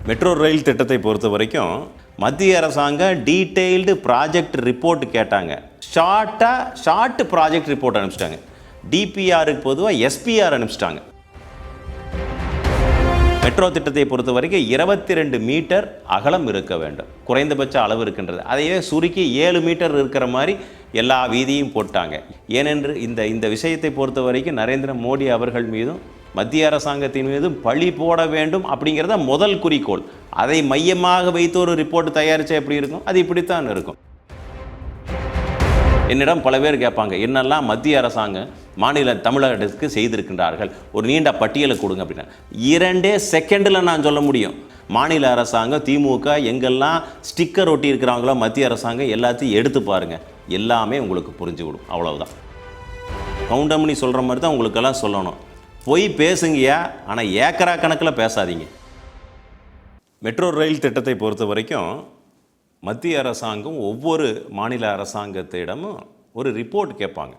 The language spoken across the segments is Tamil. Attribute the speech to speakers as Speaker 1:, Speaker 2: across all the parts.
Speaker 1: மெட்ரோ ரயில் திட்டத்தை பொறுத்த வரைக்கும் மத்திய அரசாங்கம் டீட்டெயில்டு ப்ராஜெக்ட் ரிப்போர்ட் கேட்டாங்க. ஷார்ட் ப்ராஜெக்ட் ரிப்போர்ட் அனுப்பிச்சிட்டாங்க. டிபிஆருக்கு பொதுவாக எஸ்பிஆர் அனுப்பிச்சிட்டாங்க. மெட்ரோ திட்டத்தை பொறுத்த வரைக்கும் 22 மீட்டர் அகலம் இருக்க வேண்டும், குறைந்தபட்ச அளவு இருக்கின்றது. அதையே சுருக்கி 7 மீட்டர் இருக்கிற மாதிரி எல்லா வீதியும் போட்டாங்க. ஏனென்று இந்த விஷயத்தை பொறுத்த வரைக்கும் நரேந்திர மோடி அவர்கள் மீதும் மத்திய அரசாங்கத்தின் மீதும் பழி போட வேண்டும் அப்படிங்கிறத முதல் குறிக்கோள். அதை மையமாக வைத்து ஒரு ரிப்போர்ட் தயாரித்தா எப்படி இருக்கும்? அது இப்படித்தான் இருக்கும். என்னிடம் பல பேர் கேட்பாங்க, என்னெல்லாம் மத்திய அரசாங்கம் மாநில தமிழகத்துக்கு செய்திருக்கின்றார்கள், ஒரு நீண்ட பட்டியலை கொடுங்க அப்படின்னா 2 செகண்டில் நான் சொல்ல முடியும். மாநில அரசாங்கம் திமுக எங்கெல்லாம் ஸ்டிக்கர் ஒட்டி இருக்கிறாங்களோ மத்திய அரசாங்கம் எல்லாத்தையும் எடுத்து பாருங்கள், எல்லாமே உங்களுக்கு புரிஞ்சு விடும். அவ்வளவுதான். கவுண்டமணி சொல்கிற மாதிரி தான் உங்களுக்கெல்லாம் சொல்லணும். போய் பேசுங்கயா, ஆனால் ஏக்கரா கணக்கில் பேசாதீங்க. மெட்ரோ ரயில் திட்டத்தை பொறுத்த வரைக்கும் மத்திய அரசாங்கம் ஒவ்வொரு மாநில அரசாங்கத்திடமும் ஒரு ரிப்போர்ட் கேட்பாங்க.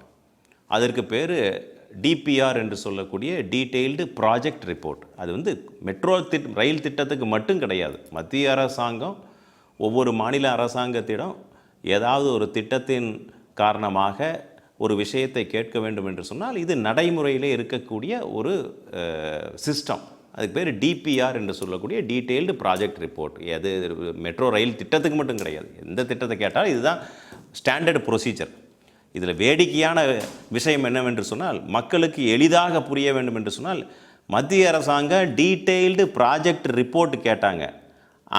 Speaker 1: அதற்கு பேர் டிபிஆர் என்று சொல்லக்கூடிய டீட்டெயில்டு ப்ராஜெக்ட் ரிப்போர்ட். அது மெட்ரோ ரயில் திட்டத்துக்கு மட்டும் கிடையாது. மத்திய அரசாங்கம் ஒவ்வொரு மாநில அரசாங்கத்திடம் ஏதாவது ஒரு திட்டத்தின் காரணமாக ஒரு விஷயத்தை கேட்க வேண்டும் என்று சொன்னால் இது நடைமுறையிலே இருக்கக்கூடிய ஒரு சிஸ்டம். அதுக்கு பேர் டிபிஆர் என்று சொல்லக்கூடிய டீட்டெயில்டு ப்ராஜெக்ட் ரிப்போர்ட். அது மெட்ரோ ரயில் திட்டத்துக்கு மட்டும் கிடையாது. எந்த திட்டத்தை கேட்டாலும் இதுதான் ஸ்டாண்டர்டு ப்ரொசீஜர். இதில் வேடிக்கையான விஷயம் என்னவென்று சொன்னால், மக்களுக்கு எளிதாக புரிய வேண்டும் என்று சொன்னால், மத்திய அரசாங்கம் டீட்டெயில்டு ப்ராஜெக்ட் ரிப்போர்ட் கேட்டாங்க.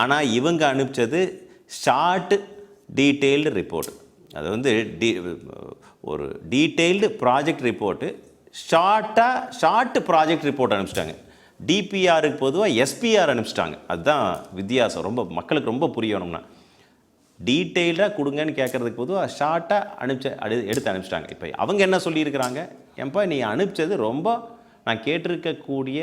Speaker 1: ஆனால் இவங்க அனுப்பிச்சது ஷார்ட் டீட்டெயில்டு ரிப்போர்ட். அது ஒரு detailed project report short project report அனுப்பிச்சிட்டாங்க. டிபிஆருக்கு பொதுவாக எஸ்பிஆர் அனுப்பிச்சிட்டாங்க. அதுதான் வித்தியாசம். மக்களுக்கு ரொம்ப புரியணும்னா, டீட்டெயில்டாக கொடுங்கன்னு கேட்குறதுக்கு பொதுவாக ஷார்ட்டாக எடுத்து அனுப்பிச்சிட்டாங்க. இப்போ அவங்க என்ன சொல்லியிருக்கிறாங்க, ஏன்பா நீ அனுப்பிச்சது நான் கேட்டிருக்கக்கூடிய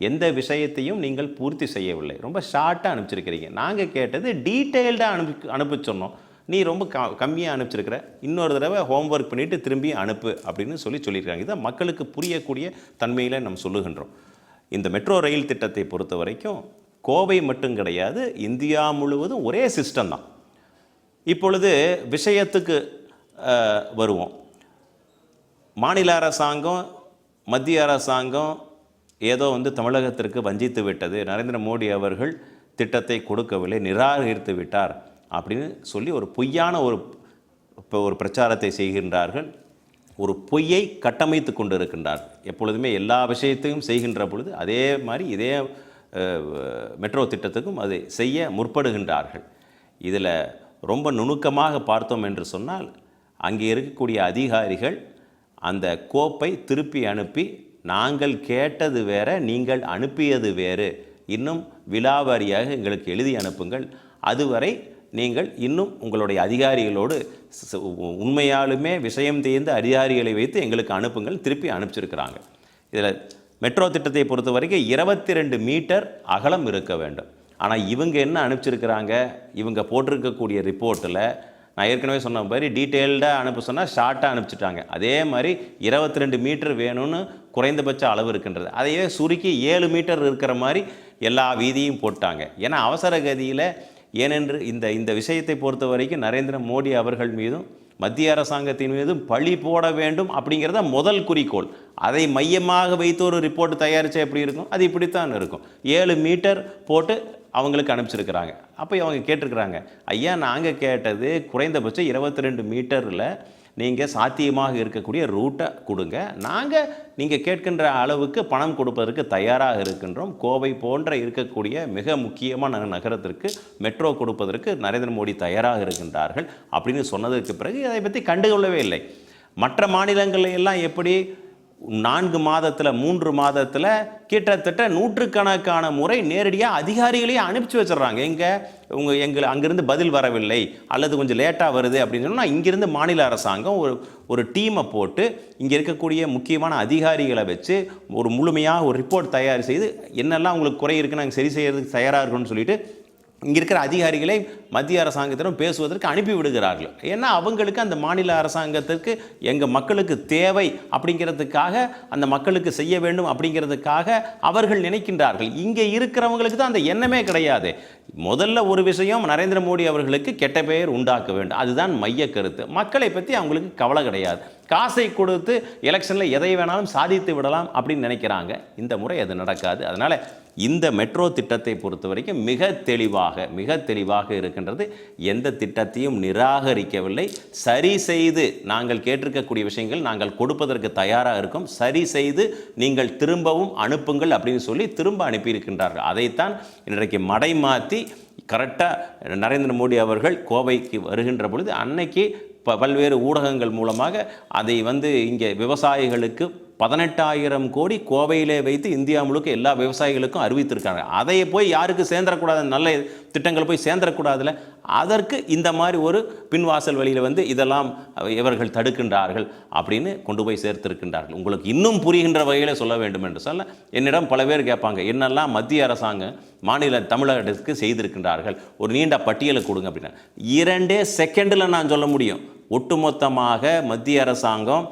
Speaker 1: எந்த விஷயத்தையும் நீங்கள் பூர்த்தி செய்யவில்லை, ரொம்ப ஷார்ட்டாக அனுப்பிச்சிருக்கிறீங்க. நாங்கள் கேட்டது டீட்டெயில்டாக அனுப்ப சொன்னோம், நீ ரொம்ப கம்மியாக அனுப்பிச்சிருக்கிற, இன்னொரு தடவை ஹோம்ஒர்க் பண்ணிவிட்டு திரும்பி அனுப்பு அப்படின்னு சொல்லியிருக்காங்க. இதான் மக்களுக்கு புரியக்கூடிய தன்மையில் நம்ம சொல்லுகின்றோம். இந்த மெட்ரோ ரயில் திட்டத்தை பொறுத்த வரைக்கும் கோவை மட்டும் கிடையாது, இந்தியா முழுவதும் ஒரே சிஸ்டம் தான். இப்பொழுது விஷயத்துக்கு வருவோம். மாநில அரசாங்கம் மத்திய அரசாங்கம் ஏதோ தமிழகத்திற்கு வஞ்சித்து விட்டது, நரேந்திர மோடி அவர்கள் திட்டத்தை கொடுக்கவில்லை, நிராகரித்து விட்டார் அப்படின்னு சொல்லி ஒரு பொய்யான ஒரு பிரச்சாரத்தை செய்கின்றார்கள். ஒரு பொய்யை கட்டமைத்து கொண்டு இருக்கின்றார். எப்பொழுதுமே எல்லா விஷயத்தையும் செய்கின்ற பொழுது அதே மாதிரி இதே மெட்ரோ திட்டத்துக்கும் அதை செய்ய முற்படுகின்றார்கள். இதில் ரொம்ப நுணுக்கமாக பார்த்தோம் என்று சொன்னால், அங்கே இருக்கக்கூடிய அதிகாரிகள் அந்த கோப்பை திருப்பி அனுப்பி, நாங்கள் கேட்டது வேற, நீங்கள் அனுப்பியது வேறு, இன்னும் விலாவாரியாக எங்களுக்கு எழுதி அனுப்புங்கள், அதுவரை நீங்கள் இன்னும் உங்களுடைய அதிகாரிகளோடு உண்மையாலுமே விஷயம் தெரிந்த அதிகாரிகளை வைத்து எங்களுக்கு அனுப்புங்கள், திருப்பி அனுப்பிச்சிருக்கிறாங்க. இதில் மெட்ரோ திட்டத்தை பொறுத்த வரைக்கும் 22 மீட்டர் அகலம் இருக்க வேண்டும். ஆனால் இவங்க என்ன அனுப்பிச்சிருக்கிறாங்க, இவங்க போட்டிருக்கக்கூடிய ரிப்போர்ட்டில் நான் ஏற்கனவே சொன்ன மாதிரி டீட்டெயில்டாக அனுப்ப சொன்னால் ஷார்ட்டாக அனுப்பிச்சிட்டாங்க. அதே மாதிரி 22 மீட்டர் வேணும்னு குறைந்தபட்ச அளவு இருக்கின்றது. அதையே சுருக்கி 7 மீட்டர் இருக்கிற மாதிரி எல்லா வீதியும் போட்டாங்க. ஏன்னா அவசர கதியில். ஏனென்று இந்த விஷயத்தை பொறுத்த வரைக்கும் நரேந்திர மோடி அவர்கள் மீதும் மத்திய அரசாங்கத்தின் மீதும் பழி போட வேண்டும் அப்படிங்கிறத முதல் குறிக்கோள். அதை மையமாக வைத்து ஒரு ரிப்போர்ட் தயாரித்தா எப்படி இருக்கும்? அது இப்படித்தான் இருக்கும். 7 மீட்டர் போட்டு அவங்களுக்கு அனுப்பிச்சிருக்கிறாங்க. அப்போ அவங்க கேட்டிருக்கிறாங்க, ஐயா நாங்கள் கேட்டது குறைந்தபட்சம் 22 மீட்டரில் நீங்கள் சாத்தியமாக இருக்கக்கூடிய ரூட்டை கொடுங்க, நாங்கள் நீங்கள் கேட்கின்ற அளவுக்கு பணம் கொடுப்பதற்கு தயாராக இருக்கின்றோம். கோவை போன்ற இருக்கக்கூடிய மிக முக்கியமான நகரத்திற்கு மெட்ரோ கொடுப்பதற்கு நரேந்திர மோடி தயாராக இருக்கின்றார்கள் அப்படின்னு சொன்னதற்கு பிறகு அதை பற்றி கண்டுகொள்ளவே இல்லை. மற்ற மாநிலங்களில் எல்லாம் எப்படி 4 மாதத்தில் 3 மாதத்தில் கிட்டத்தட்ட நூற்றுக்கணக்கான முறை நேரடியாக அதிகாரிகளையே அனுப்பிச்சி வச்சிடறாங்க. அங்கேருந்து பதில் வரவில்லை அல்லது கொஞ்சம் லேட்டாக வருது அப்படின்னு சொன்னால், இங்கேருந்து மாநில அரசாங்கம் ஒரு டீமை போட்டு இங்கே இருக்கக்கூடிய முக்கியமான அதிகாரிகளை வச்சு ஒரு முழுமையாக ஒரு ரிப்போர்ட் தயார் செய்து என்னெல்லாம் உங்களுக்கு குறை இருக்குது நாங்கள் சரி செய்யறதுக்கு தயாராக இருக்கணும்னு சொல்லிட்டு இங்கே இருக்கிற அதிகாரிகளை மத்திய அரசாங்கத்திடம் பேசுவதற்கு அனுப்பி விடுகிறார்கள். ஏன்னா அவங்களுக்கு அந்த மாநில அரசாங்கத்திற்கு எங்கள் மக்களுக்கு தேவை அப்படிங்கிறதுக்காக, அந்த மக்களுக்கு செய்ய வேண்டும் அப்படிங்கிறதுக்காக அவர்கள் நினைக்கின்றார்கள். இங்கே இருக்கிறவங்களுக்கு தான் அந்த எண்ணமே கிடையாது. முதல்ல ஒரு விஷயம், நரேந்திர மோடி அவர்களுக்கு கெட்ட பெயர் உண்டாக்க வேண்டும், அதுதான் மைய கருத்து. மக்களை பற்றி அவங்களுக்கு கவலை கிடையாது. காசை கொடுத்து எலெக்ஷனில் எதை வேணாலும் சாதித்து விடலாம் அப்படின்னு நினைக்கிறாங்க. இந்த முறை அது நடக்காது. அதனால் இந்த மெட்ரோ திட்டத்தை பொறுத்த வரைக்கும் மிக தெளிவாக இருக்கின்றது. எந்த திட்டத்தையும் நிராகரிக்கவில்லை. சரி செய்து நாங்கள் கேட்டிருக்கக்கூடிய விஷயங்கள் நாங்கள் கொடுப்பதற்கு தயாராக இருக்கோம், சரி செய்து நீங்கள் திரும்பவும் அனுப்புங்கள் அப்படின்னு சொல்லி திரும்ப அனுப்பியிருக்கின்றார்கள். அதைத்தான் இன்றைக்கு மடை மாற்றி கரெக்டாக நரேந்திர மோடி அவர்கள் கோவைக்கு வருகின்ற பொழுது அன்னைக்கு பல்வேறு ஊடகங்கள் மூலமாக அதை இங்கே விவசாயிகளுக்கு 18,000 கோடி கோவையிலே வைத்து இந்தியா முழுக்க எல்லா விவசாயிகளுக்கும் அறிவித்திருக்காங்க. அதை போய் யாருக்கு சேர்ந்துடக்கூடாது, நல்ல திட்டங்கள் போய் சேர்ந்துடக்கூடாதுல, அதற்கு இந்த மாதிரி ஒரு பின்வாசல் வழியில் இதெல்லாம் இவர்கள் தடுக்கின்றார்கள் அப்படின்னு கொண்டு போய் சேர்த்திருக்கின்றார்கள். உங்களுக்கு இன்னும் புரிகின்ற வகையில் சொல்ல வேண்டும் என்று சொல்ல, என்னிடம் பல பேர் கேட்பாங்க, என்னெல்லாம் மத்திய அரசாங்கம் மாநில தமிழகத்துக்கு செய்திருக்கின்றார்கள், ஒரு நீண்ட பட்டியலை கொடுங்க அப்படின்னா. 2 செகண்டில் நான் சொல்ல முடியும். ஒட்டுமொத்தமாக மத்திய அரசாங்கம்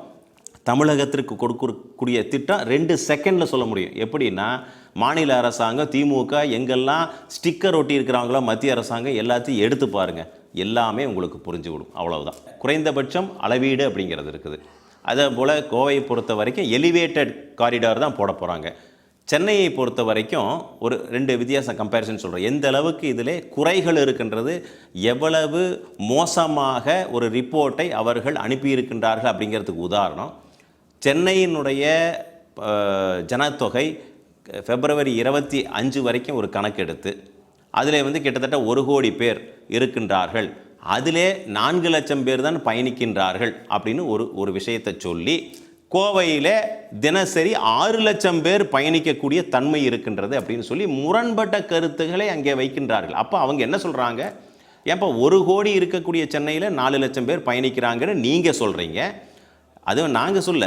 Speaker 1: தமிழகத்திற்கு கொடுக்கக்கூடிய திட்டம் 2 செகண்டில் சொல்ல முடியும். எப்படின்னா, மாநில அரசாங்கம் திமுக எங்கெல்லாம் ஸ்டிக்கர் ஒட்டி இருக்கிறாங்களோ மத்திய அரசாங்கம் எல்லாத்தையும் எடுத்து பாருங்கள், எல்லாமே உங்களுக்கு புரிஞ்சுவிடும். அவ்வளவுதான். குறைந்தபட்சம் அளவீடு அப்படிங்கிறது இருக்குது. அதே போல் கோவையை பொறுத்த வரைக்கும் எலிவேட்டட் காரிடார் தான் போட போகிறாங்க. சென்னையை பொறுத்த வரைக்கும் ஒரு 2 வித்தியாசம் கம்பேரிசன் சொல்கிறேன். எந்த அளவுக்கு இதில் குறைகள் இருக்கின்றது, எவ்வளவு மோசமாக ஒரு ரிப்போர்ட்டை அவர்கள் அனுப்பியிருக்கின்றார்கள் அப்படிங்கிறதுக்கு உதாரணம், சென்னையினுடைய ஜனத்தொகை February 25 வரைக்கும் ஒரு கணக்கெடுத்து அதில் கிட்டத்தட்ட 1 கோடி பேர் இருக்கின்றார்கள், அதிலே 4 லட்சம் பேர் தான் பயணிக்கின்றார்கள் அப்படின்னு ஒரு விஷயத்தை சொல்லி, கோவையில் தினசரி 6 லட்சம் பேர் பயணிக்கக்கூடிய தன்மை இருக்கின்றது அப்படின்னு சொல்லி முரண்பட்ட கருத்துக்களை அங்கே வைக்கின்றார்கள். அப்போ அவங்க என்ன சொல்கிறாங்க, ஏன்ப்பா 1 கோடி இருக்கக்கூடிய சென்னையில் 4 லட்சம் பேர் பயணிக்கிறாங்கன்னு நீங்கள் சொல்கிறீங்க, அதுவும் நாங்கள் சொல்ல,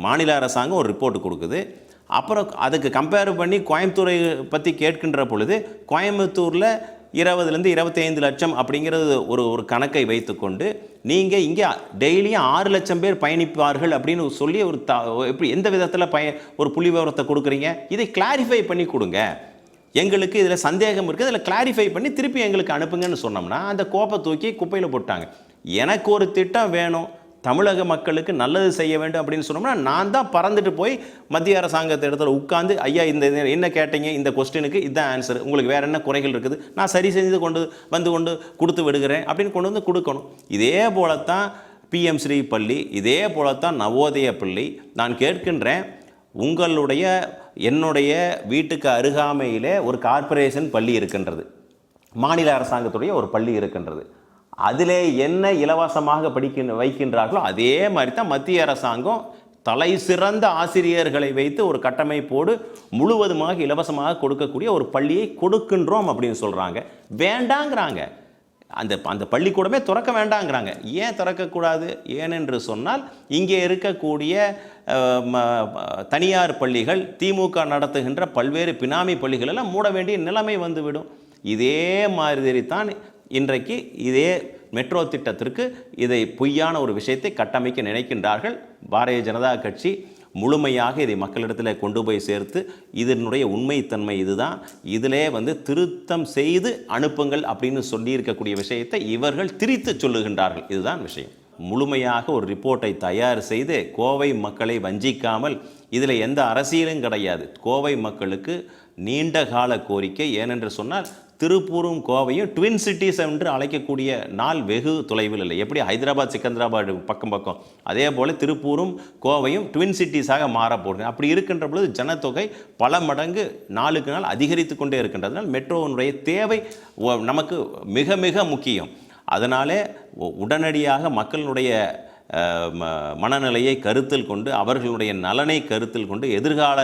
Speaker 1: மாநில அரசாங்கம் ஒரு ரிப்போர்ட் கொடுக்குது. அப்புறம் அதுக்கு கம்பேர் பண்ணி கோயம்புத்தூரை பற்றி கேட்கின்ற பொழுது, கோயம்புத்தூரில் 20 to 25 லட்சம் அப்படிங்கிறது ஒரு கணக்கை வைத்துக்கொண்டு நீங்கள் இங்கே டெய்லியும் 6 லட்சம் பேர் பயணிப்பார்கள் அப்படின்னு சொல்லி எப்படி எந்த விதத்தில் ஒரு புள்ளி விவரத்தை கொடுக்குறீங்க? இதை கிளாரிஃபை பண்ணி கொடுங்க, எங்களுக்கு இதில் சந்தேகம் இருக்குது, இதில் கிளாரிஃபை பண்ணி திருப்பி எங்களுக்கு அனுப்புங்கன்னு சொன்னோம்னா அந்த கோப்பை தூக்கி குப்பையில் போட்டாங்க. எனக்கு ஒரு திட்டம் வேணும், தமிழக மக்களுக்கு நல்லது செய்ய வேண்டும் அப்படின்னு சொன்னோம்னா நான் தான் பறந்துட்டு போய் மத்திய அரசாங்கத்தை இடத்துல உட்காந்து, ஐயா இந்த என்ன கேட்டீங்க, இந்த கொஸ்டினுக்கு இதுதான் ஆன்சர், உங்களுக்கு வேறு என்ன குறைகள் இருக்குது, நான் சரி செஞ்சு கொண்டு கொடுத்து விடுகிறேன் அப்படின்னு கொண்டு கொடுக்கணும். இதே போலத்தான் PM ஸ்ரீ பள்ளி, இதே போலத்தான் நவோதய பள்ளி. நான் கேட்கின்றேன், என்னுடைய வீட்டுக்கு அருகாமையிலே ஒரு கார்ப்பரேஷன் பள்ளி இருக்கின்றது, மாநில அரசாங்கத்துடைய ஒரு பள்ளி இருக்கின்றது, அதிலே என்ன இலவசமாக வைக்கின்றார்களோ அதே மாதிரி தான் மத்திய அரசாங்கம் தலை சிறந்த ஆசிரியர்களை வைத்து ஒரு கட்டமைப்போடு முழுவதுமாக இலவசமாக கொடுக்கக்கூடிய ஒரு பள்ளியை கொடுக்கின்றோம் அப்படின்னு சொல்கிறாங்க. வேண்டாங்கிறாங்க, அந்த பள்ளிக்கூடமே திறக்க வேண்டாங்கிறாங்க. ஏன் திறக்கக்கூடாது? ஏனென்று சொன்னால் இங்கே இருக்கக்கூடிய தனியார் பள்ளிகள், திமுக நடத்துகின்ற பல்வேறு பினாமி பள்ளிகள் எல்லாம் மூட வேண்டிய நிலைமை வந்துவிடும். இதே மாதிரி தான் இன்றைக்கு இதே மெட்ரோ திட்டத்திற்கு இதை பொய்யான ஒரு விஷயத்தை கட்டமைக்க நினைக்கின்றார்கள். பாரதிய ஜனதா கட்சி முழுமையாக இதை மக்களிடத்தில் கொண்டு போய் சேர்த்து, இதனுடைய உண்மைத்தன்மை இதுதான், இதிலே திருத்தம் செய்து அனுப்புங்கள் அப்படின்னு சொல்லியிருக்கக்கூடிய விஷயத்தை இவர்கள் திரித்து சொல்லுகின்றார்கள். இதுதான் விஷயம். முழுமையாக ஒரு ரிப்போர்ட்டை தயார் செய்து கோவை மக்களை வஞ்சிக்காமல், இதில் எந்த அரசியலும் கிடையாது. கோவை மக்களுக்கு நீண்ட கால கோரிக்கை. ஏனென்று சொன்னால் திருப்பூரும் கோவையும் ட்வின் சிட்டிஸ் என்று அழைக்கக்கூடிய நாள் வெகு தொலைவில் இல்லை. எப்படி ஹைதராபாத் சிக்கந்தராபாத் பக்கம் அதே போல் திருப்பூரும் கோவையும் ட்வின் சிட்டிஸாக மாறப்போகிறது. அப்படி இருக்கின்ற பொழுது ஜனத்தொகை பல மடங்கு நாளுக்கு நாள் அதிகரித்து கொண்டே இருக்கின்றதுனால் மெட்ரோனுடைய தேவை நமக்கு மிக மிக முக்கியம். அதனாலே உடனடியாக மக்களுடைய மனநிலையை கருத்தில் கொண்டு, அவர்களுடைய நலனை கருத்தில் கொண்டு, எதிர்கால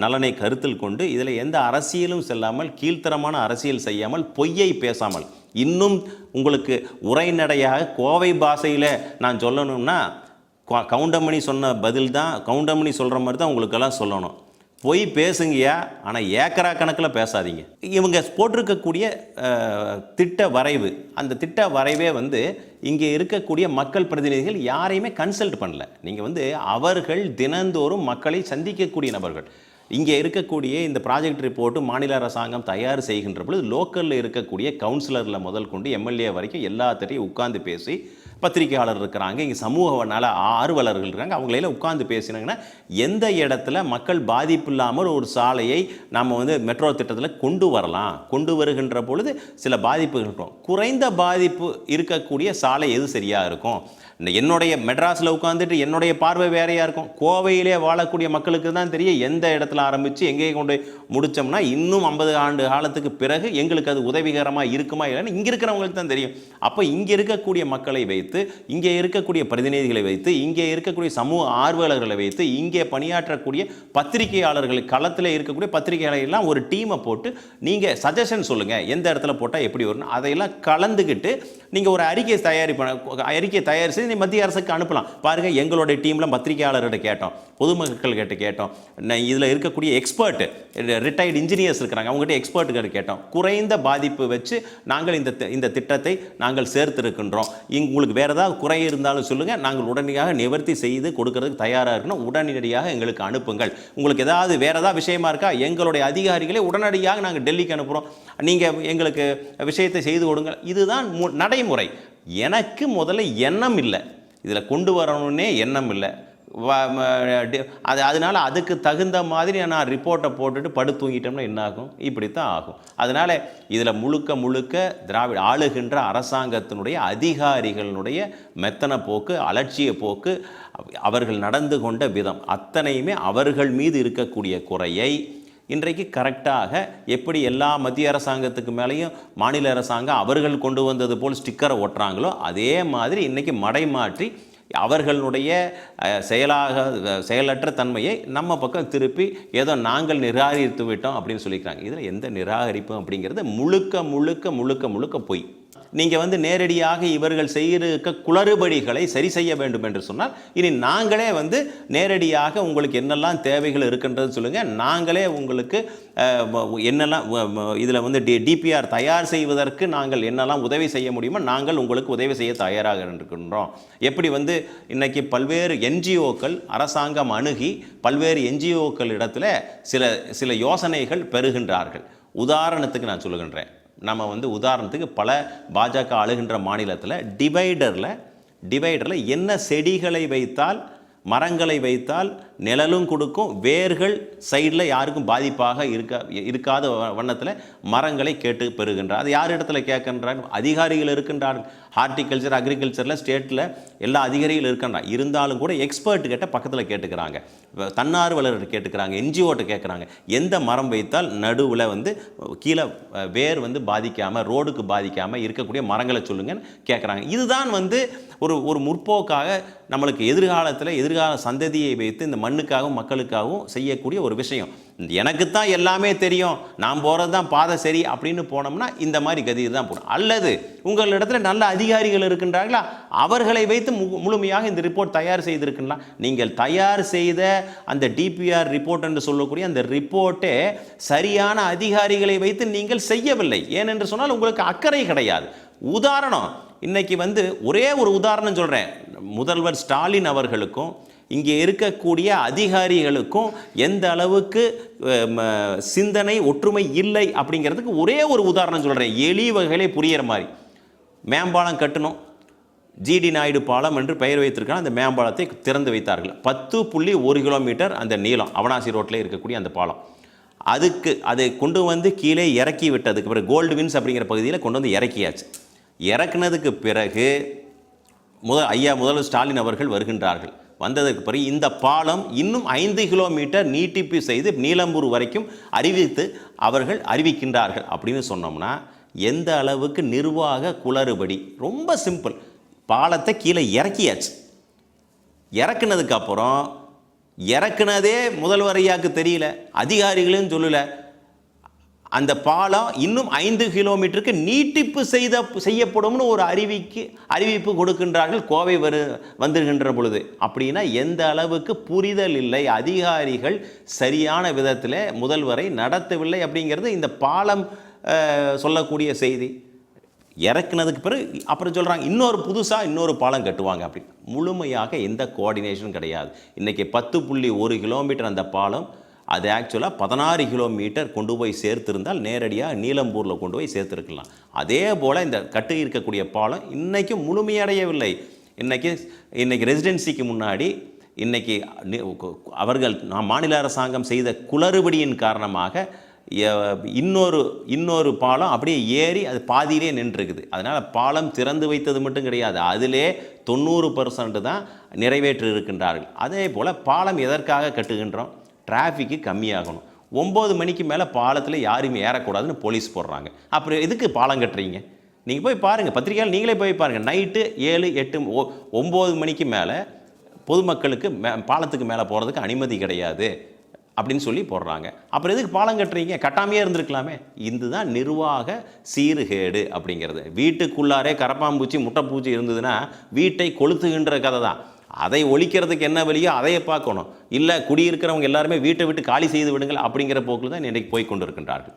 Speaker 1: நலனை கருத்தில் கொண்டு, இதில் எந்த அரசியலும் செல்லாமல், கீழ்த்தரமான அரசியல் செய்யாமல், பொய்யை பேசாமல், இன்னும் உங்களுக்கு உரைநடையாக கோவை பாஷையில் நான் சொல்லணும்னா கவுண்டமணி சொன்ன பதில் தான், கவுண்டமணி சொல்கிற மாதிரி தான் உங்களுக்கெல்லாம் சொல்லணும். போய் பேசுங்கயா, ஆனால் ஏக்கரா கணக்கில் பேசாதீங்க. இவங்க போட்டிருக்கக்கூடிய திட்ட வரைவு, அந்த திட்ட வரைவே வந்து இங்கே இருக்கக்கூடிய மக்கள் பிரதிநிதிகள் யாரையுமே கன்சல்ட் பண்ணல. நீங்கள் வந்து அவர்கள் தினந்தோறும் மக்களை சந்திக்கக்கூடிய நபர்கள். இங்கே இருக்கக்கூடிய இந்த ப்ராஜெக்ட் ரிப்போர்ட்டு மாநில அரசாங்கம் தயார் செய்கின்ற பொழுது லோக்கலில் இருக்கக்கூடிய கவுன்சிலரில் முதல் கொண்டு எம்எல்ஏ வரைக்கும் எல்லாத்திட்டையும் உட்கார்ந்து பேசி, பத்திரிகையாளர் இருக்கிறாங்க, இங்கே சமூக நல ஆர்வலர்கள் இருக்காங்க, அவங்களையெல்லாம் உட்கார்ந்து பேசினாங்கன்னா எந்த இடத்துல மக்கள் பாதிப்பு இல்லாமல் ஒரு சாலையை நம்ம வந்து மெட்ரோ திட்டத்தில் கொண்டு வரலாம். கொண்டு வருகின்ற பொழுது சில பாதிப்புகள் இருக்கும். குறைந்த பாதிப்பு இருக்கக்கூடிய சாலை எது சரியாக இருக்கும்? என்னுடைய மெட்ராஸில் உட்காந்துட்டு என்னுடைய பார்வை வேறையாக இருக்கும். கோவையிலே வாழக்கூடிய மக்களுக்கு தான் தெரியும் எந்த இடத்துல ஆரம்பித்து எங்கே கொண்டு முடித்தோம்னா இன்னும் 50 ஆண்டு காலத்துக்கு பிறகு எங்களுக்கு அது உதவிகரமாக இருக்குமா இல்லைன்னு இங்கே இருக்கிறவங்களுக்கு தான் தெரியும். அப்போ இங்கே இருக்கக்கூடிய மக்களை வைத்து, இங்கே இருக்கக்கூடிய பிரதிநிதிகளை வைத்து, இங்கே இருக்கக்கூடிய சமூக ஆர்வலர்களை வைத்து, இங்கே பணியாற்றக்கூடிய பத்திரிகையாளர்கள், களத்தில் இருக்கக்கூடிய பத்திரிகையாளர்கள்லாம் ஒரு டீமை போட்டு நீங்கள் சஜஷன் சொல்லுங்கள், எந்த இடத்துல போட்டால் எப்படி வரணும், அதையெல்லாம் கலந்துக்கிட்டு நீங்கள் ஒரு அறிக்கை தயார் செய்து மத்திய அரசுக்கு அனுப்பலாம். பாருங்கள், எங்களுடைய டீமில் பத்திரிகையாளர்கிட்ட கேட்டோம், பொதுமக்கள் கிட்ட கேட்டோம், இதில் இருக்கக்கூடிய எக்ஸ்பர்ட் ரிட்டையர்டு இன்ஜினியர்ஸ் இருக்கிறாங்க, அவங்ககிட்ட எக்ஸ்பர்ட்டுகிட்ட கேட்டோம். குறைந்த பாதிப்பு வச்சு நாங்கள் இந்த திட்டத்தை நாங்கள் சேர்த்திருக்கின்றோம். உங்களுக்கு வேறு ஏதாவது குறை இருந்தாலும் சொல்லுங்கள், நாங்கள் உடனடியாக நிவர்த்தி செய்து கொடுக்கறதுக்கு தயாராக இருக்கணும். உடனடியாக எங்களுக்கு அனுப்புங்கள். உங்களுக்கு ஏதாவது வேறு ஏதாவது விஷயமா இருக்கா, எங்களுடைய அதிகாரிகளை உடனடியாக நாங்கள் டெல்லிக்கு அனுப்புகிறோம், நீங்கள் எங்களுக்கு விஷயத்தை செய்து கொடுங்கள். இதுதான் நடைமுறை. எனக்கு முதல்ல எண்ணம் இல்லை, இதில் கொண்டு வரணுன்னே எண்ணம் இல்லை. அதனால் அதுக்கு தகுந்த மாதிரி நான் ரிப்போர்ட்டை போட்டுட்டு படுத்து தூங்கிட்டோம்னா என்ன ஆகும்? இப்படித்தான் ஆகும். அதனால் இதில் முழுக்க திராவிட ஆளுகின்ற அரசாங்கத்தினுடைய அதிகாரிகளுடைய மெத்தன போக்கு, அலட்சிய போக்கு, அவர்கள் நடந்து கொண்ட விதம் அத்தனையுமே அவர்கள் மீது இருக்கக்கூடிய குறையை இன்றைக்கு கரெக்டாக எப்படி எல்லா மத்திய அரசாங்கத்துக்கு மேலேயும் மாநில அரசாங்கம் அவர்கள் கொண்டு வந்தது போல் ஸ்டிக்கரை ஒட்டுறாங்களோ அதே மாதிரி இன்றைக்கி மடைமாற்றி அவர்களுடைய செயலற்ற தன்மையை நம்ம பக்கம் திருப்பி ஏதோ நாங்கள் நிராகரித்து விட்டோம் அப்படின்னு சொல்லிக்கிறாங்க. இதில் எந்த நிராகரிப்பு அப்படிங்கிறது முழுக்க பொய். நீங்கள் வந்து நேரடியாக இவர்கள் செய்திருக்க குளறுபடிகளை சரி செய்ய வேண்டும் என்று சொன்னால் இனி நாங்களே வந்து நேரடியாக உங்களுக்கு என்னெல்லாம் தேவைகள் இருக்குன்றது சொல்லுங்கள், நாங்களே உங்களுக்கு என்னெல்லாம் இதில் வந்து டிபிஆர் தயார் செய்வதற்கு நாங்கள் என்னெல்லாம் உதவி செய்ய முடியுமோ நாங்கள் உங்களுக்கு உதவி செய்ய தயாராக இருக்கின்றோம். எப்படி வந்து இன்றைக்கி பல்வேறு என்ஜிஓக்கள் அரசாங்கம் அணுகி பல்வேறு என்ஜிஓக்கள் இடத்துல சில யோசனைகள் பெறுகின்றார்கள். உதாரணத்துக்கு நான் சொல்லுகின்றேன், நம்ம வந்து உதாரணத்துக்கு பல பாஜக ஆளுகின்ற மாநிலத்தில் டிவைடரில் என்ன செடிகளை வைத்தால், மரங்களை வைத்தால் நிழலும் கொடுக்கும், வேர்கள் சைடில் யாருக்கும் பாதிப்பாக இருக்காத வண்ணத்தில் மரங்களை கேட்டு பெறுகின்றார். அது யார் இடத்துல கேட்கின்றார்? அதிகாரிகள் இருக்கின்றார்கள். ஹார்டிகல்ச்சர், அக்ரிகல்ச்சரில் ஸ்டேட்டில் எல்லா அதிகாரிகள் இருக்கின்றாங்க. இருந்தாலும் கூட எக்ஸ்பர்ட் கிட்ட பக்கத்தில் கேட்டுக்கிறாங்க, தன்னார்வலர் கேட்டுக்கிறாங்க, என்ஜிஓட்ட கேட்குறாங்க. எந்த மரம் வைத்தால் நடுவில் வந்து கீழே வேர் வந்து பாதிக்காமல், ரோடுக்கு பாதிக்காமல் இருக்கக்கூடிய மரங்களை சொல்லுங்கன்னு கேட்குறாங்க. இதுதான் வந்து ஒரு முற்போக்காக நம்மளுக்கு எதிர்கால சந்ததியை வைத்து இந்த மண்ணுக்காகவும் மக்களுக்காகவும் செய்யக்கூடிய ஒரு விஷயம். எனக்குத்தான் எல்லாமே தெரியும், நான் போகிறது தான் பாதை சரி அப்படின்னு போனோம்னா இந்த மாதிரி கதியை தான் போகணும். அல்லது உங்களிடத்துல நல்ல அதிகாரிகள் இருக்கின்றார்களா, அவர்களை வைத்து முழுமையாக இந்த ரிப்போர்ட் தயார் செய்திருக்கலாம். நீங்கள் தயார் செய்த அந்த டிபிஆர் ரிப்போர்ட் என்று சொல்லக்கூடிய அந்த ரிப்போர்ட்டே சரியான அதிகாரிகளை வைத்து நீங்கள் செய்யவில்லை. ஏனென்று சொன்னால் உங்களுக்கு அக்கறை கிடையாது. உதாரணம், இன்னைக்கு வந்து ஒரே ஒரு உதாரணம் சொல்கிறேன். முதல்வர் ஸ்டாலின் அவர்களுக்கும் இங்கே இருக்கக்கூடிய அதிகாரிகளுக்கும் எந்த அளவுக்கு சிந்தனை ஒற்றுமை இல்லை அப்படிங்கிறதுக்கு ஒரே ஒரு உதாரணம் சொல்கிறேன், எளிய வகையிலே புரிகிற மாதிரி. மேம்பாலம் கட்டணும், ஜிடி நாயுடு பாலம் என்று பெயர் வைத்திருக்காங்க. அந்த மேம்பாலத்தை திறந்து வைத்தார்கள். 10.1 கிலோமீட்டர் அந்த நீளம், அவனாசி ரோட்டில் இருக்கக்கூடிய அந்த பாலம். அதை கொண்டு வந்து கீழே இறக்கி விட்டதுக்கு பிறகு கோல்டு வின்ஸ் அப்படிங்கிற பகுதியில் கொண்டு வந்து இறக்கியாச்சு. இறக்குனதுக்கு பிறகு முதல்வர் ஸ்டாலின் அவர்கள் வருகின்றார்கள். வந்ததற்கு பிறகு இந்த பாலம் இன்னும் 5 கிலோமீட்டர் நீட்டிப்பு செய்து நீலம்பூர் வரைக்கும் அவர்கள் அறிவிக்கின்றார்கள். அப்படின்னு சொன்னோம்னா எந்த அளவுக்கு நிர்வாக குளறுபடி. ரொம்ப சிம்பிள், பாலத்தை கீழே இறக்கியாச்சு. இறக்குனதுக்கப்புறம் இறக்குனதே முதல்வர் ஐயாவுக்கு தெரியல, அதிகாரிகளும் சொல்லலை. அந்த பாலம் இன்னும் 5 கிலோமீட்டருக்கு நீட்டிப்பு செய்யப்படும்னு ஒரு அறிவிப்பு கொடுக்கின்றார்கள் கோவை வந்துகின்ற பொழுது. அப்படின்னா எந்த அளவுக்கு புரிதல் இல்லை, அதிகாரிகள் சரியான விதத்தில் முதல்வரை நடத்தவில்லை அப்படிங்கிறது இந்த பாலம் சொல்லக்கூடிய செய்தி. இறக்குனதுக்கு பிறகு அப்புறம் சொல்கிறாங்க இன்னொரு பாலம் கட்டுவாங்க அப்படின்னு. முழுமையாக எந்த கோஆர்டினேஷனும் கிடையாது. இன்றைக்கி 10.1 கிலோமீட்டர் அந்த பாலம், அது ஆக்சுவலாக 16 கிலோமீட்டர் கொண்டு போய் சேர்த்துருந்தால் நேரடியாக நீலம்பூரில் கொண்டு போய் சேர்த்துருக்கலாம். அதே போல் இந்த கட்டு இருக்கக்கூடிய பாலம் இன்றைக்கும் முழுமையடையவில்லை. இன்றைக்கி ரெசிடென்சிக்கு முன்னாடி இன்றைக்கி அவர்கள் மாநில அரசாங்கம் செய்த குளறுபடியின் காரணமாக இன்னொரு பாலம் அப்படியே ஏறி அது பாதியிலே நின்றுருக்குது. அதனால் பாலம் திறந்து வைத்தது மட்டும் கிடையாது, அதிலே 90% தான் நிறைவேற்றி இருக்கின்றார்கள். அதே போல் பாலம் எதற்காக கட்டுகின்றோம்? டிராஃபிக்கு கம்மியாகணும். 9 மணிக்கு மேலே பாலத்தில் யாருமே ஏறக்கூடாதுன்னு போலீஸ் போடுறாங்க. அப்புறம் எதுக்கு பாலம் கட்டுறீங்க? நீங்கள் போய் பாருங்கள், பத்திரிகையால் நீங்களே போய் பாருங்கள். நைட்டு 7, 8, 9 மணிக்கு மேலே பொதுமக்களுக்கு பாலத்துக்கு மேலே போகிறதுக்கு அனுமதி கிடையாது அப்படின்னு சொல்லி போடுறாங்க. அப்புறம் எதுக்கு பாலம் கட்டுறீங்க? கட்டாமையே இருந்திருக்கலாமே. இதுதான் நிர்வாக சீர்கேடு அப்படிங்கிறது. வீட்டுக்குள்ளாரே கரப்பாம்பூச்சி முட்டைப்பூச்சி இருந்ததுன்னா வீட்டை கொளுத்துகின்ற கதை தான். அதை ஒழிக்கிறதுக்கு என்ன வழியோ அதையே பார்க்கணும். இல்லை குடியிருக்கிறவங்க எல்லாருமே வீட்டை விட்டு காலி செய்து விடுங்கள் அப்படிங்கிற போக்கில் தான் இன்றைக்கு போய் கொண்டு இருக்கின்றார்கள்.